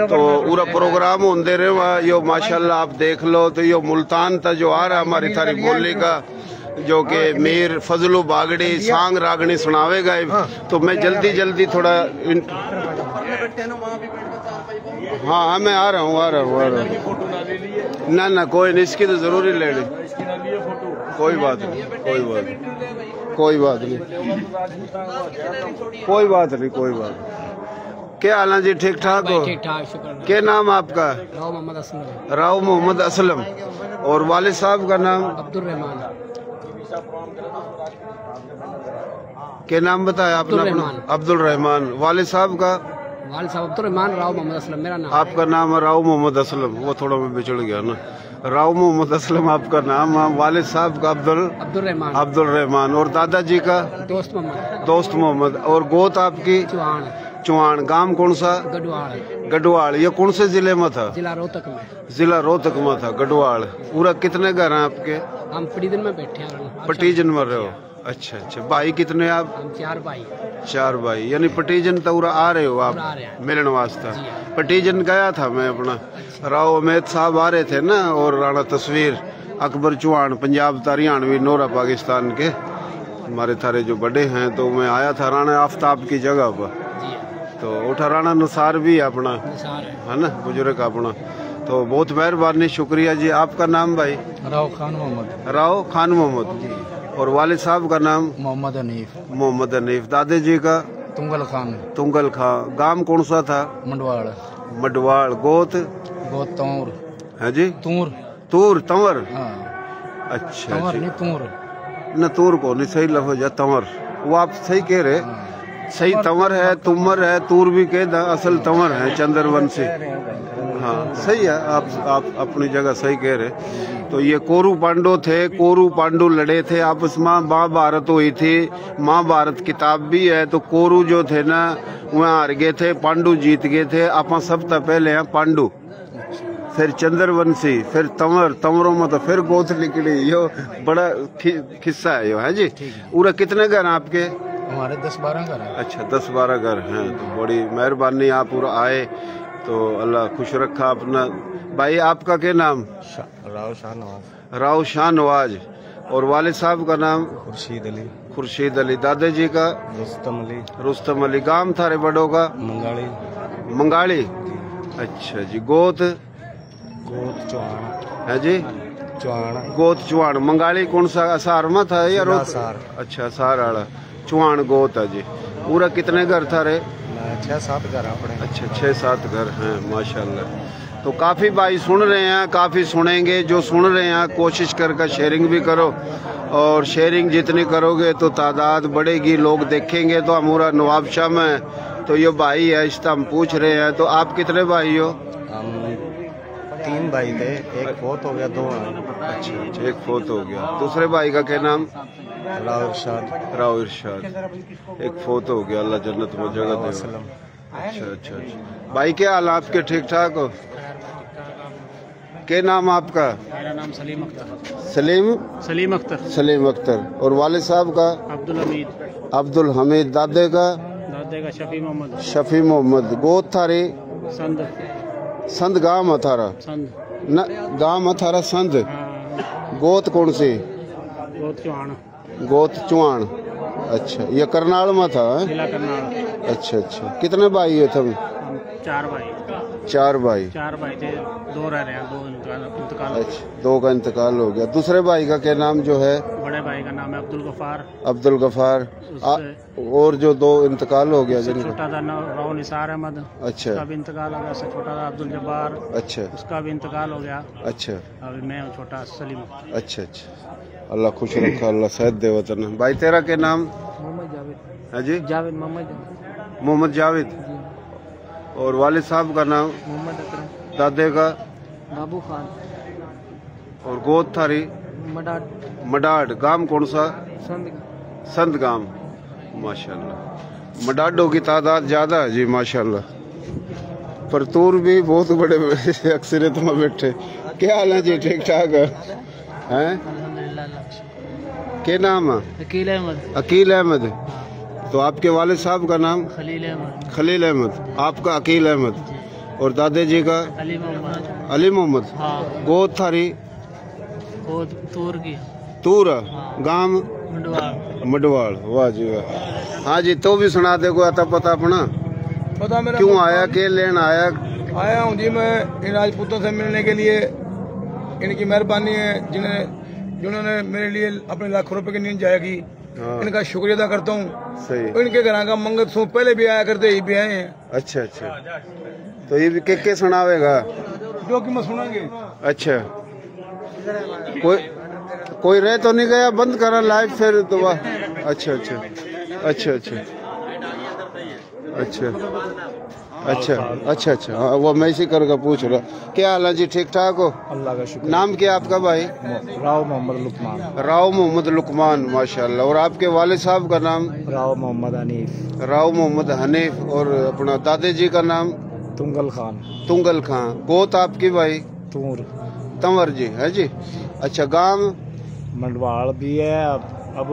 तो पूरा प्रोग्राम होते रहे वहाँ। यो माशाल्लाह आप देख लो। तो यो मुल्तान था जो आ रहा हमारी थारी बोली का, जो कि मीर फजलू बागड़ी सांग रागनी सुनावेगा। तो मैं जल्दी थोड़ा हाँ मैं आ रहा हूँ। ना कोई नहीं, इसकी तो जरूरी लेनी। कोई बात नहीं। क्या हाल है जी? ठीक ठाक हो? ठीक ठाक, शुक्र। क्या नाम आपका? राव मोहम्मद असलम। और वालिद साहब का नाम? अब्दुल रहमान। क्या नाम बताया आपने अपना? अब्दुल रहमान। वालिद साहब का? वालिद साहब अब्दुल रहमान राव मोहम्मद असलम मेरा नाम। आपका नाम है राव मोहम्मद असलम, वो थोड़ा मैं बिछड़ गया ना। राव मोहम्मद असलम आपका नाम है। वालिद साहब का अब्दुल रहमान। अब्दुल रहमान। और दादाजी का? दोस्त मोहम्मद। दोस्त मोहम्मद। और गोत आपकी? चौहान। चौहान। गांव कौन सा? गढ़वाल। गढ़वाल। ये कौन से जिले में था? जिला रोहतक में। जिला रोहतक में था गढ़वाल। पूरा कितने घर हैं आपके? हम पटीजन में बैठे हैं। पटीजन में रहे हो? अच्छा अच्छा। भाई कितने आप? हम 4 भाई। 4 भाई। यानी पटीजन तौरा आ रहे हो आप मिलने वास्ते? पटीजन गया था मैं अपना। राव उमैद साहब आ रहे थे ना, और राणा तस्वीर, अकबर चौहान पंजाब हरियाणवी नोरा पाकिस्तान के हमारे थारे जो बड़े हैं, तो मैं आया था राणा आफ्ताब की जगह पर। तो उठा राणा नुसार भी अपना है ना, बुजुर्ग अपना। तो बहुत मेहरबानी, शुक्रिया जी। आपका नाम भाई? राव खान मोहम्मद। राव खान मोहम्मद। और वालिद साहब का नाम? मोहम्मद हनीफ। मोहम्मद हनीफ। दादा जी का? तुंगल खान। तुंगल खान। गांव कौन सा था? मंडवाड़। मडवाड़। गोत? गोत तौर है जी? तूर। तूर तंवर। हाँ। अच्छा तंवर जी। नहीं तूर। न तूर को नहीं, सही लफ्ज है तंवर। वो आप सही कह रहे, सही तंवर है, तुमर है, तूर भी कह असल तंवर है, चंद्रवंशी। हाँ सही है, आप अपनी जगह सही कह रहे। तो ये कोरू पांडु थे, कोरू पांडु लड़े थे आपस में, महाभारत हुई थी, महाभारत किताब भी है। तो कोरू जो थे ना वह हार गए थे, पांडु जीत गए थे। आप सब तो पहले हैं पांडु, फिर चंद्रवंशी, फिर तंवर, तंवरों में तो फिर गोथ निकली। यो बड़ा किस्सा है यो, है जी। पूरा कितने घर आपके? हमारे 10-12 घर हैं। अच्छा 10-12 घर हैं। तो बड़ी मेहरबानी, आप पूरा आए तो अल्लाह खुश रखा अपना। भाई आपका क्या नाम? राव शाहनवाज। राव शाहनवाज। और वालिद साहब का नाम? खुर्शीद अली। खुर्शीद अली। दादाजी का? रुस्तम अली। रुस्तम अली। गांव थारे बड़ों का? मंगाड़ी। मंगाड़ी। अच्छा जी। गोत? गोत चौहान। है जी? चौहान। गोत चौहान। मंगाड़ी कौन सा? असार में था या रोहतक? असार। अच्छा असार वाला। चौहान गोत है जी। पूरा कितने घर था रे? 6-7 घर अपने। अच्छा 6-7 घर हैं माशाल्लाह। तो काफ़ी भाई सुन रहे हैं, काफ़ी सुनेंगे। जो सुन रहे हैं कोशिश करके शेयरिंग भी करो, और शेयरिंग जितनी करोगे तो तादाद बढ़ेगी, लोग देखेंगे। तो हमारा नवाबशाह में तो ये भाई है, इसका हम पूछ रहे हैं। तो आप कितने भाई हो? हम 3 भाई थे, एक फोत हो गया, 2 हैं। अच्छा एक फोत हो गया। दूसरे भाई का क्या नाम? राव इरशाद। राव इरशाद। एक फोत हो गया, अल्लाह जन्नत में जगह दे। अच्छा अच्छा अच्छा। भाई क्या हाल आपके? ठीक ठाक हो? क्या नाम आपका? मेरा नाम सलीम अख्तर। सलीम अख्तर। सलीम अख्तर। और वालिद साहब का? अब्दुल हमीद। अब्दुल हमीद। दादे का? शफी मोहम्मद। शफी मोहम्मद। गोत थारी? संद। संद। गांव थारा? संद न गांव थारा संद। गोत कौन सी? गोत चौहान। गोत चौहान। अच्छा ये करनाल में था? जिला करनाल। अच्छा अच्छा। कितने भाई है तुम? 4 भाई। 4 भाई। 4 भाई थे, 2 रह रहे हैं, 2 इंतकाल। अच्छा 2 का इंतकाल हो गया। दूसरे भाई का क्या नाम जो है? बड़े भाई का नाम है अब्दुल गफार। अब्दुल गफार। और जो 2 इंतकाल हो गया जिनका? छोटा था राव निसार अहमद। अच्छा उसका भी इंतकाल हो गया। उससे छोटा था अब्दुल जब्बार। अच्छा उसका भी इंतकाल हो गया। अच्छा। अभी मैं हूँ छोटा सलीम। अच्छा अच्छा। अल्लाह खुश रखा, अल्लाह सेहत दे वतन। भाई तेरा क्या नाम? मोहम्मद जावेद। है जी? जावेद मोहम्मद। मोहम्मद जावेद। और वालिद साहब का नाम? मोहम्मद अकरम। दादे का? बाबू खान। और गोद थारी? मडाट। मडाड। गांव कौन सा? संद। संत गांव। माशाल्लाह मडाडों की तादाद ज्यादा है जी माशाल्लाह। पर तूर भी बहुत बड़े अक्सरियत में बैठे। क्या हाल है जी? ठीक ठाक है? क्या नाम है? अकील अहमद। अकील अहमद। तो आपके वालिद साहब का नाम? खलील अहमद। खलील अहमद। आपका अकील अहमद। और दादा जी का? अली मोहम्मद। अली मोहम्मद। हाँ। गोद थारी? गोद तूर की। तूर। गांव? मंडवाड़। मडवाड़। वाह जी वाह। हाँ जी तो भी सुना दे को आता पता अपना? पता मेरा क्यों आया, के लेन आया? आया हूँ जी मैं इन राजपूतों से मिलने के लिए। इनकी मेहरबानी है जिन्होंने मेरे लिए अपने लाखों रुपए की नींद जाया की। इनका शुक्रिया अदा करता हूँ। सही। इनके घर का मंगत सो पहले भी आया करते, ये भी आए हैं। अच्छा अच्छा। तो ये भी के सुनावेगा? जो कि मैं सुनांगे। अच्छा। कोई कोई रह तो नहीं गया? बंद करा लाइव फिर दोबारा। अच्छा अच्छा अच्छा अच्छा अच्छा अच्छा अच्छा अच्छा हाँ, वो मैं इसी करके पूछ रहा। क्या हाल है जी, ठीक ठाक हो? अल्लाह का शुक्र। नाम क्या आपका भाई? राव मोहम्मद लुकमान। राव मोहम्मद लुकमान, माशाल्लाह। और आपके वालिद साहब का नाम? राव मोहम्मद हनीफ। राव मोहम्मद हनीफ। और अपना दादा जी का नाम? तुंगल खान। तुंगल खां। गोत आपकी भाई? तूर। तंवर जी है जी। अच्छा, गांव? मंडवाल भी है। अब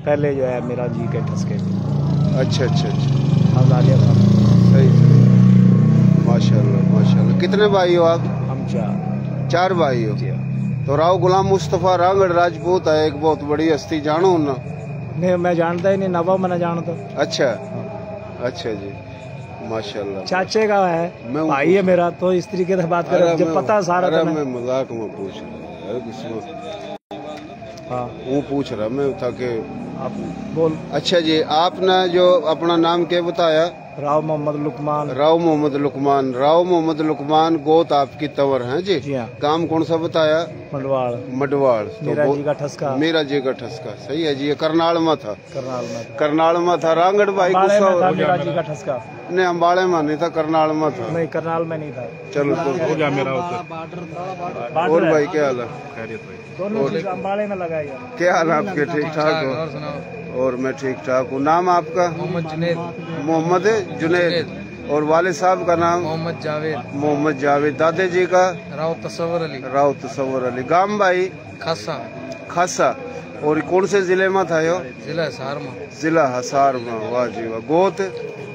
पहले जो है मेरा जी के ठसके। अच्छा अच्छा अच्छा, आजादिया था। सही माशाल्लाह माशाल्लाह। कितने भाई हो आप? हम चार भाई हो। तो राव गुलाम मुस्तफा रांगड़ राजपूत है, एक बहुत बड़ी हस्ती, जानो ना? नहीं, मैं जानता ही नहीं, नवा मैंने जानता। अच्छा अच्छा जी, माशाल्लाह। चाचे का है, मैं भाई है मेरा, तो इस तरीके से बात कर जब पता सारा। मैं मजाक में पूछ रहा हाँ, वो पूछ रहा मैं था कि आप बोल। अच्छा जी, आपने जो अपना नाम क्या बताया? राव मोहम्मद लुकमान। राव मोहम्मद लुकमान। राव मोहम्मद लुकमान। गोत आपकी तंवर है जी। जी हाँ। काम कौन सा बताया? मंडवाल। मडवाड़। मेरा जी का ठसका। मेरा जी का ठसका, सही है जी। ये करनाल में था। करनाल में था। रांगड़ भाई गुस्सा हो। मेरा जी का ठसका नहीं, अम्बाड़े में नहीं था, करनाल में था। नहीं, करनाल में नहीं था। चलो तो हो गया मेरा। और भाई क्या हाल है? दोनों चीज अम्बाड़े में लगाई है। क्या हाल है आपके? ठीक ठाक हो? और मैं ठीक ठाक हूँ। नाम आपका? मोहम्मद जुनैद। मोहम्मद जुनैद। और वालिद साहब का नाम? मोहम्मद जावेद। मोहम्मद जावेद। दादा जी का? राव तसव्वुर अली। राव तसव्वुर अली। गाम भाई? खासा। खासा। और कौन से जिले में था यो? जिला हिसार में। जिला हिसार में। वाह जी वाह। गोत?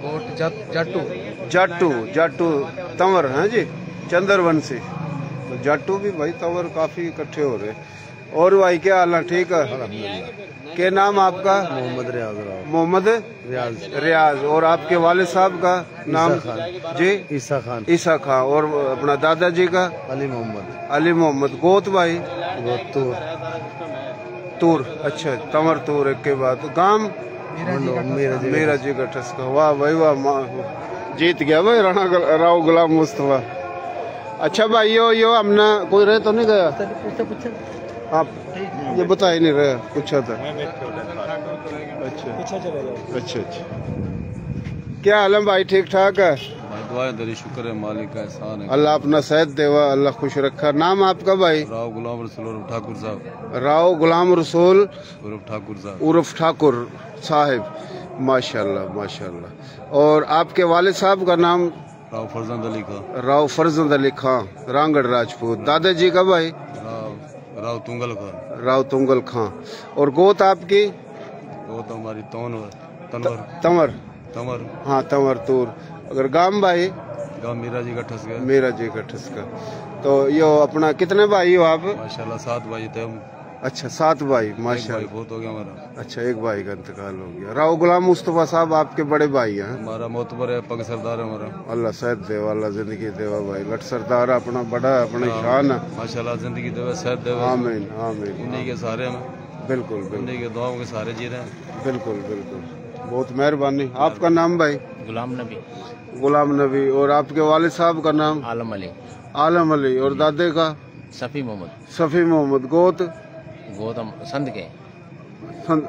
गोट जाटू। जाटू। जाटू तंवर है जी, चंद्रवंशी। तो जाटू भी भाई तंवर काफी इकट्ठे हो रहे। और भाई क्या हाल है? ठीक है। क्या नाम आपका? मोहम्मद रियाज। मोहम्मद रियाज। और आपके वालिद साहब का नाम? जी, ईसा खान। ईसा खां। और अपना दादाजी का? अली मोहम्मद। अली मोहम्मद। गोत भाई? तूर। अच्छा, तंवर तूर। एक के बाद गांव? मेरा जी का ठसका। वाह भाई वाह, जीत गया भाई राव गुलाम मुस्तफा। अच्छा भाई, यो हमने कोई रह तो नहीं गया? आप ये बता ही नहीं रहे, पूछा था। अच्छा अच्छा अच्छा। क्या हाल है भाई? ठीक ठाक है? तेरी शुक्र है, मालिक का एहसान है। अल्लाह अपना सेहत देवा, अल्लाह खुश रखा। नाम आपका भाई? राव गुलाम रसूल उर्फ ठाकुर साहब। राव गुलाम रसूल उर्फ ठाकुर साहब। उर्फ ठाकुर साहिब। माशाल्लाह माशाल्लाह। और आपके वालिद साहब का नाम? राव फरजंद अली खां। राव फरजंद अली खां, रांगड़ राजपूत। दादाजी का भाई? राव तुंगल खां। राव तुंगल खां। और गोत आपकी? गोत हमारी तंवर। तंवर। हाँ, तंवर तूर। अगर गाम भाई? गांव मेरा जी का ठसका। मेरा जी का ठसका। तो यो अपना कितने भाई हो आप? माशाल्लाह 7 भाई थे हम। अच्छा, 7 भाई, माशाल्लाह। बहुत हो गया हमारा। अच्छा, एक भाई का इंतकाल हो गया। राव गुलाम मुस्तफा साहब आपके बड़े भाई हैं? हमारा मोतबर है, पग सरदार है हमारा। अल्लाह सेहत देवा, अल्लाह जिंदगी देवा भाई। लट सरदार अपना बड़ा, अपनी शान है। माशाल्लाह, जिंदगी देवा, सेहत देवा। आमीन आमीन। उन्हीं के सहारे में। बिल्कुल उन्हीं के दुआओं के सहारे जी रहे हैं। बिल्कुल बिल्कुल, बहुत मेहरबानी। आपका नाम भाई? गुलाम नबी। गुलाम नबी। और आपके वालिद साहब का नाम? आलम अली। आलम अली। और दादे का? सफ़ी मोहम्मद। सफ़ी मोहम्मद। गोत? गोतम संद के।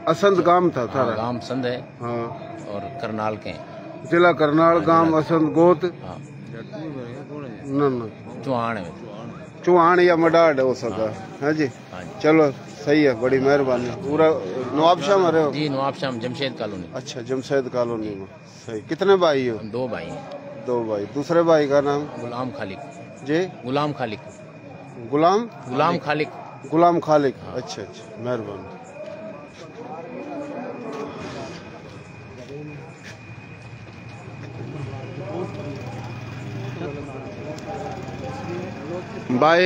असंद गांव था थारा? गांव संद है। हाँ। और करनाल के। जिला करनाल, गांव असंद। गोत? न चौहान। चौहान या मडाड हो सका है जी। चलो सही है, बड़ी मेहरबानी। पूरा नवाबशाह में रहे हो? जी, नवाबशाह जमशेद कॉलोनी। अच्छा, जमशेद कॉलोनी में। सही। कितने भाई हो? 2 भाई हैं। 2 भाई। दूसरे भाई का नाम? गुलाम खालिक जी। गुलाम खालिक। गुलाम खालिक। गुलाम खालिक। अच्छा अच्छा, मेहरबानी। भाई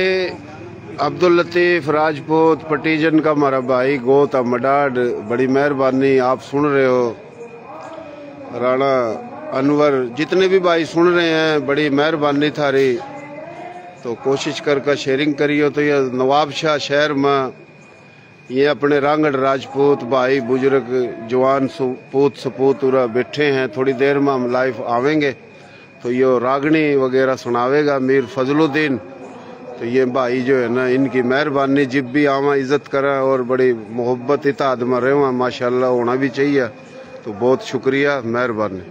अब्दुल लतीफ राजपूत पटीजन का हमारा भाई, गोत मडाड, बड़ी मेहरबानी। आप सुन रहे हो, राणा अनवर, जितने भी भाई सुन रहे हैं, बड़ी मेहरबानी थारी। तो कोशिश करके शेयरिंग करियो। तो ये नवाबशाह शहर में ये अपने रांगड़ राजपूत भाई बुजुर्ग जवान पूत सपूत बैठे हैं। थोड़ी देर में हम लाइव आवेंगे तो ये रागनी वगैरह सुनावेगा मीर फजलुद्दीन। तो ये भाई जो है ना, इनकी मेहरबानी, जब भी आवा इज्जत करा और बड़ी मोहब्बत इताद में रहे माशाल्लाह होना भी चाहिए। तो बहुत शुक्रिया, मेहरबानी।